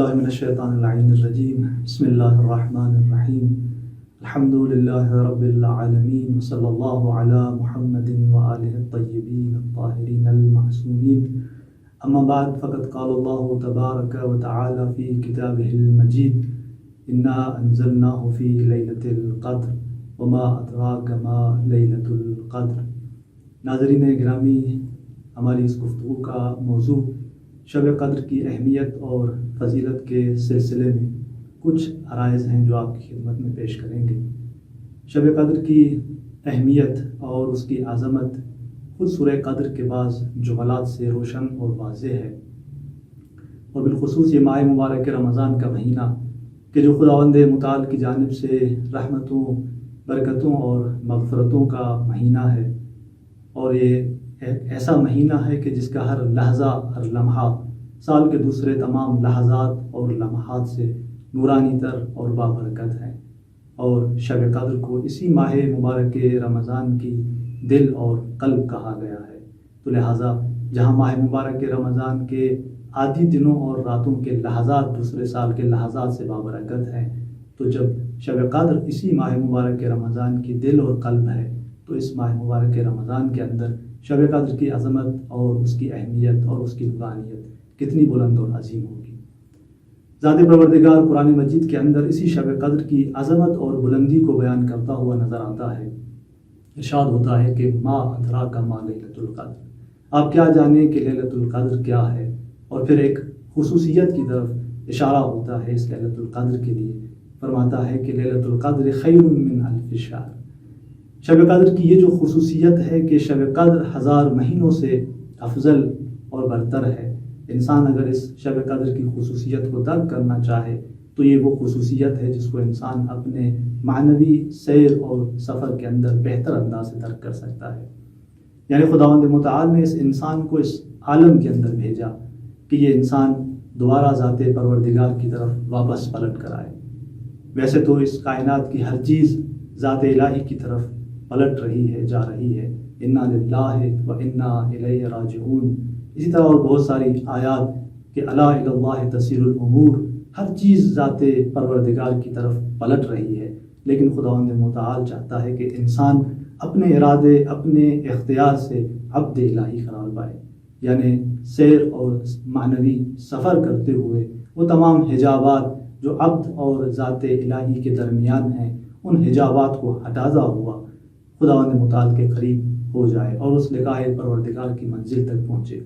باللہ من الشیطان اللعین الرجیم بسم اللہ الرحمن الرحیم الحمد للہ رب العالمین وصلی اللہ علی محمد وآلہ الطیبین الطاہرین المعصومین اما بعد فقد قال اللہ تبارک وتعالی فی کتابہ المجید انا انزلناہ فی لیلۃ القدر وما ادراک ما لیلۃ القدر۔ ناظرین گرامی، ہماری اس گفتگو کا موضوع شب قدر کی اہمیت اور فضیلت کے سلسلے میں کچھ عرائض ہیں جو آپ کی خدمت میں پیش کریں گے۔ شب قدر کی اہمیت اور اس کی عظمت خود سورہ قدر کے بعض جملات سے روشن اور واضح ہے، اور بالخصوص یہ ماہ مبارک رمضان کا مہینہ کہ جو خداوند متعال کی جانب سے رحمتوں، برکتوں اور مغفرتوں کا مہینہ ہے، اور یہ ایسا مہینہ ہے کہ جس کا ہر لحظہ، ہر لمحہ سال کے دوسرے تمام لحظات اور لمحات سے نورانی تر اور بابرکت ہے، اور شب قدر کو اسی ماہ مبارک رمضان کی دل اور قلب کہا گیا ہے۔ تو لہٰذا جہاں ماہ مبارک رمضان کے آدھی دنوں اور راتوں کے لحظات دوسرے سال کے لحظات سے بابرکت ہیں، تو جب شب قدر اسی ماہ مبارک رمضان کی دل اور قلب ہے، تو اس ماہ مبارک رمضان کے اندر شب قدر کی عظمت اور اس کی اہمیت اور اس کی نورانیت کتنی بلند اور عظیم ہوگی۔ ذات پروردگار قرآن مجید کے اندر اسی شب قدر کی عظمت اور بلندی کو بیان کرتا ہوا نظر آتا ہے۔ ارشاد ہوتا ہے کہ ما ادراک ما لیلۃ القدر، آپ کیا جانیں کہ لیلۃ القدر کیا ہے، اور پھر ایک خصوصیت کی طرف اشارہ ہوتا ہے اس لیلۃ القدر کے لیے، فرماتا ہے کہ لیلۃ القدر خیر من الف شہر۔ شب قدر کی یہ جو خصوصیت ہے کہ شب قدر 1000 مہینوں سے افضل اور برتر ہے۔ انسان اگر اس شب قدر کی خصوصیت کو درک کرنا چاہے تو یہ وہ خصوصیت ہے جس کو انسان اپنے معنوی سیر اور سفر کے اندر بہتر انداز سے درک کر سکتا ہے۔ یعنی خداوند متعال نے اس انسان کو اس عالم کے اندر بھیجا کہ یہ انسان دوبارہ ذات پروردگار کی طرف واپس پلٹ کر آئے۔ ویسے تو اس کائنات کی ہر چیز ذات الہی کی طرف پلٹ رہی ہے، جا رہی ہے، انا للہ و انا الیہ راجعون۔ اسی طرح اور بہت ساری آیات کہ الا الی اللہ تسیر الامور، ہر چیز ذات پروردگار کی طرف پلٹ رہی ہے، لیکن خداوند متعال چاہتا ہے کہ انسان اپنے ارادے، اپنے اختیار سے عبد الہی قرار پائے، یعنی سیر اور معنوی سفر کرتے ہوئے وہ تمام حجابات جو عبد اور ذات الہی کے درمیان ہیں، ان حجابات کو ہٹاتا ہوا خداوند متعال کے قریب ہو جائے اور اس لقاء پروردگار کی منزل تک پہنچے۔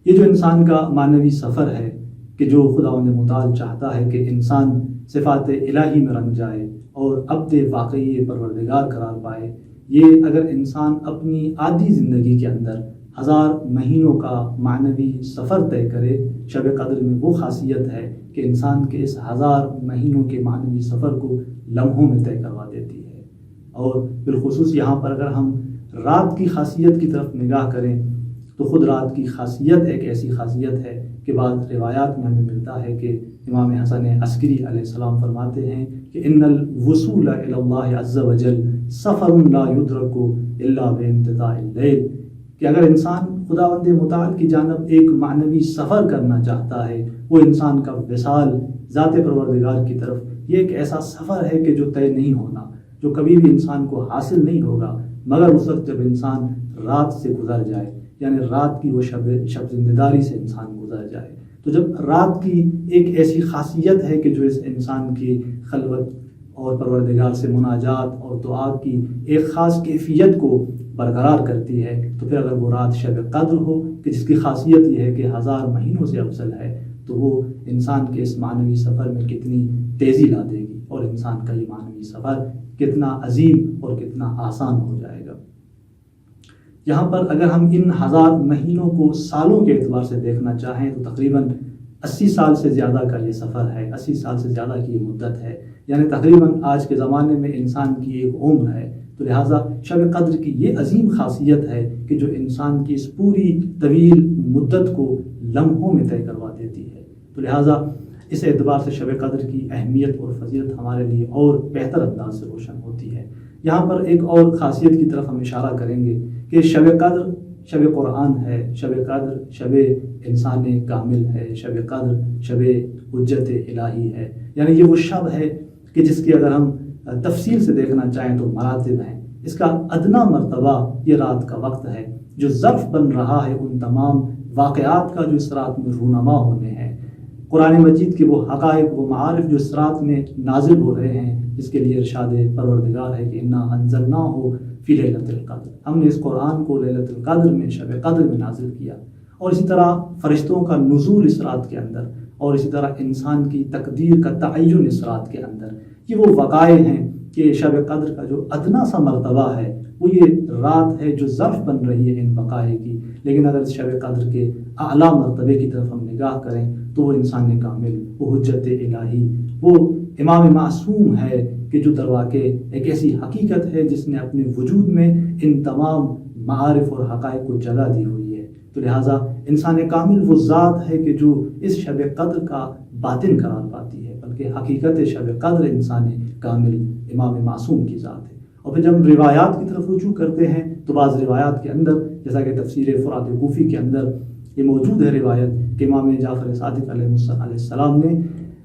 یہ جو انسان کا معنوی سفر ہے کہ جو خداوند متعال چاہتا ہے کہ انسان صفات الہی میں رنگ جائے اور عبد واقعی پروردگار قرار پائے، یہ اگر انسان اپنی عادی زندگی کے اندر 1000 مہینوں کا معنوی سفر طے کرے، شب قدر میں وہ خاصیت ہے کہ انسان کے اس 1000 مہینوں کے معنوی سفر کو لمحوں میں طے کروا دیتی ہے۔ اور بالخصوص یہاں پر اگر ہم رات کی خاصیت کی طرف نگاہ کریں تو خود رات کی خاصیت ایک ایسی خاصیت ہے کہ بعض روایات میں ہمیں ملتا ہے کہ امام حسن عسکری علیہ السلام فرماتے ہیں کہ ان الوصول الی اللہ عز وجل سفر لا یدرک الا بانقطاع اللیل، کہ اگر انسان خداوند متعال کی جانب ایک معنوی سفر کرنا چاہتا ہے، وہ انسان کا وصال ذات پروردگار کی طرف یہ ایک ایسا سفر ہے کہ جو طے نہیں ہونا، جو کبھی بھی انسان کو حاصل نہیں ہوگا مگر اس وقت جب انسان رات سے گزر جائے، یعنی رات کی وہ شب زندہ داری سے انسان گزر جائے۔ تو جب رات کی ایک ایسی خاصیت ہے کہ جو اس انسان کی خلوت اور پروردگار سے مناجات اور دعا کی ایک خاص کیفیت کو برقرار کرتی ہے، تو پھر اگر وہ رات شب قدر ہو کہ جس کی خاصیت یہ ہے کہ 1000 مہینوں سے افضل ہے، تو وہ انسان کے اس معنوی سفر میں کتنی تیزی لا دے گی اور انسان کا یہ معنوی سفر کتنا عظیم اور کتنا آسان ہو جائے گا۔ یہاں پر اگر ہم ان 1000 مہینوں کو سالوں کے اعتبار سے دیکھنا چاہیں تو تقریباً 80 سال سے زیادہ کا یہ سفر ہے، 80 سال سے زیادہ کی یہ مدت ہے، یعنی تقریباً آج کے زمانے میں انسان کی ایک عمر ہے۔ تو لہٰذا شب قدر کی یہ عظیم خاصیت ہے کہ جو انسان کی اس پوری طویل مدت کو لمحوں میں طے کروا دیتی ہے۔ تو لہٰذا اس اعتبار سے شب قدر کی اہمیت اور فضیلت ہمارے لیے اور بہتر انداز سے روشن ہوتی ہے۔ یہاں پر ایک اور خاصیت کی طرف ہم اشارہ کریں گے کہ شب قدر شب قرآن ہے، شب قدر شب انسان کامل ہے، شب قدر شب حجت الہی ہے. یعنی یہ وہ شب ہے کہ جس کی اگر ہم تفصیل سے دیکھنا چاہیں تو مراتب ہیں. اس کا ادنا مرتبہ یہ رات کا وقت ہے جو ظرف بن رہا ہے ان تمام واقعات کا جو اس رات میں رونما ہونے ہیں. قرآن مجید کے وہ حقائق، وہ معارف جو اس رات میں نازل ہو رہے ہیں، جس کے لیے ارشاد پروردگار ہے کہ انا انزلناہ فی لیلۃ القدر، ہم نے اس قرآن کو لیلۃ القدر میں، شب قدر میں نازل کیا. اور اسی طرح فرشتوں کا نزول اس رات کے اندر، اور اسی طرح انسان کی تقدیر کا تعین اس رات کے اندر. یہ وہ وقائع ہیں کہ شب قدر کا جو ادنا سا مرتبہ ہے وہ یہ رات ہے جو ظرف بن رہی ہے ان وقائع کی. لیکن اگر شب قدر کے اعلیٰ مرتبے کی طرف ہم نگاہ کریں تو وہ انسان کامل، وہ حجت الہی، وہ امام معصوم ہے کہ جو درواقع ایک ایسی حقیقت ہے جس نے اپنے وجود میں ان تمام معارف اور حقائق کو جگہ دی ہوئی ہے. تو لہٰذا انسان کامل وہ ذات ہے کہ جو اس شب قدر کا باطن قرار پاتی ہے، بلکہ حقیقت شب قدر انسان کامل امام معصوم کی ذات ہے. اور پھر جب ہم روایات کی طرف رجوع کرتے ہیں تو بعض روایات کے اندر، جیسا کہ تفسیر فرات کوفی کے اندر یہ موجود ہے روایت کہ امام جعفر صادق علیہ السلام نے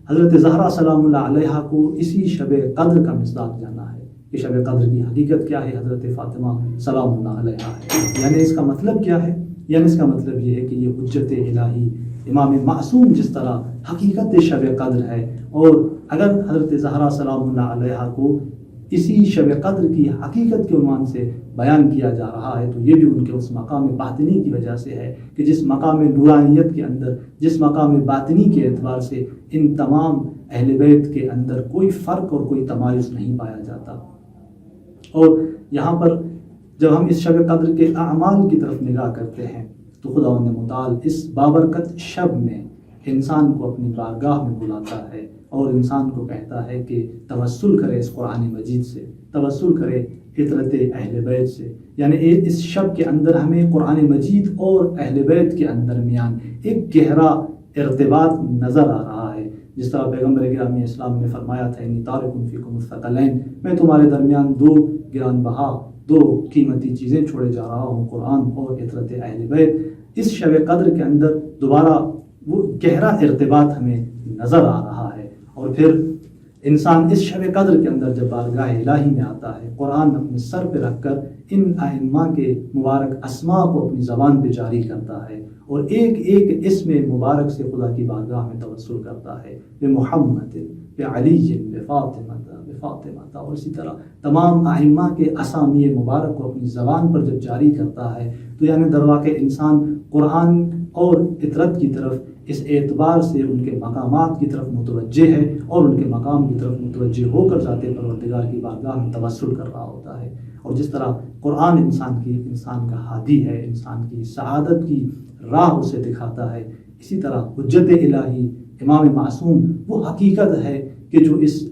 حضرت زہرا سلام اللہ علیہا کو اسی شب قدر کا مصداق جانا ہے کہ شب قدر کی حقیقت کیا ہے، حضرت فاطمہ سلام اللہ علیہا ہے. یعنی اس کا مطلب کیا ہے؟ یعنی اس کا مطلب یہ ہے کہ یہ حجت الہی امام معصوم جس طرح حقیقت شب قدر ہے، اور اگر حضرت زہرا سلام اللہ علیہا کو اسی شب قدر کی حقیقت کے عنوان سے بیان کیا جا رہا ہے تو یہ بھی ان کے اس مقام باطنی کی وجہ سے ہے کہ جس مقام نورانیت کے اندر، جس مقام باطنی کے اعتبار سے ان تمام اہل بیت کے اندر کوئی فرق اور کوئی تمایز نہیں پایا جاتا. اور یہاں پر جب ہم اس شب قدر کے اعمال کی طرف نگاہ کرتے ہیں تو خداوند متعال اس بابرکت شب میں انسان کو اپنی بارگاہ میں بلاتا ہے اور انسان کو کہتا ہے کہ توسل کرے اس قرآن مجید سے، توسل کرے فطرت اہل بیت سے. یعنی اس شب کے اندر ہمیں قرآن مجید اور اہل بیت کے درمیان ایک گہرا ارتباط نظر آ رہا ہے. جس طرح پیغمبر گرامی اسلام نے فرمایا تھا انی تارک فیکم الثقلین، میں تمہارے درمیان دو گران بہا، دو قیمتی چیزیں چھوڑے جا رہا ہوں، قرآن اور فطرت اہل بیت. اس شب قدر کے اندر دوبارہ وہ گہرا ارتباط ہمیں نظر آ رہا ہے. اور پھر انسان اس شب قدر کے اندر جب بارگاہ الہی میں آتا ہے، قرآن اپنے سر پہ رکھ کر ان ائمہ کے مبارک اسماء کو اپنی زبان پہ جاری کرتا ہے اور ایک ایک اسم مبارک سے خدا کی بارگاہ میں توسل کرتا ہے، بمحمد، بعلی، بفاطمہ، اور اسی طرح تمام ائمہ کے اسامی مبارک کو اپنی زبان پر جب جاری کرتا ہے تو یعنی درواقع انسان قرآن اور فطرت کی طرف اس اعتبار سے ان کے مقامات کی طرف متوجہ ہے اور ان کے مقام کی طرف متوجہ ہو کر ذات پروردگار کی بارگاہ میں توسل کر رہا ہوتا ہے. اور جس طرح قرآن انسان کا ہادی ہے، انسان کی سعادت کی راہ اسے دکھاتا ہے، اسی طرح حجت الہی امام معصوم وہ حقیقت ہے کہ جو اس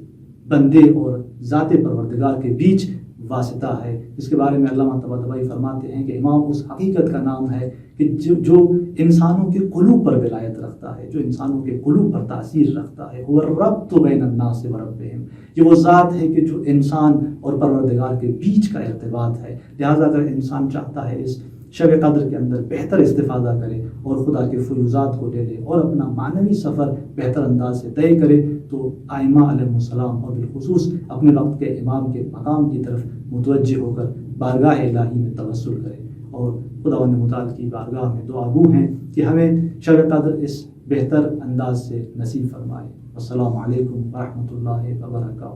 بندے اور ذات پروردگار کے بیچ واسطہ ہے، جس کے بارے میں علامہ طباطبائی فرماتے ہیں کہ امام اس حقیقت کا نام ہے کہ جو انسانوں کے قلوب پر ولایت رکھتا ہے، جو انسانوں کے قلوب پر تاثیر رکھتا ہے. هو الربط بین الناس وربهم، یہ وہ ذات ہے کہ جو انسان اور پروردگار کے بیچ کا ارتباط ہے. لہٰذا اگر انسان چاہتا ہے اس شب قدر کے اندر بہتر استفادہ کرے اور خدا کے فیوزات کو لے لے اور اپنا معنوی سفر بہتر انداز سے طے کرے تو ائمہ علیہ السلام اور بالخصوص اپنے وقت کے امام کے مقام کی طرف متوجہ ہو کر بارگاہ الہی میں توسل کرے. اور خداوند متعال کی بارگاہ میں دعا گو ہیں کہ ہمیں شب قدر اس بہتر انداز سے نصیب فرمائے. السلام علیکم ورحمۃ اللہ وبرکاتہ.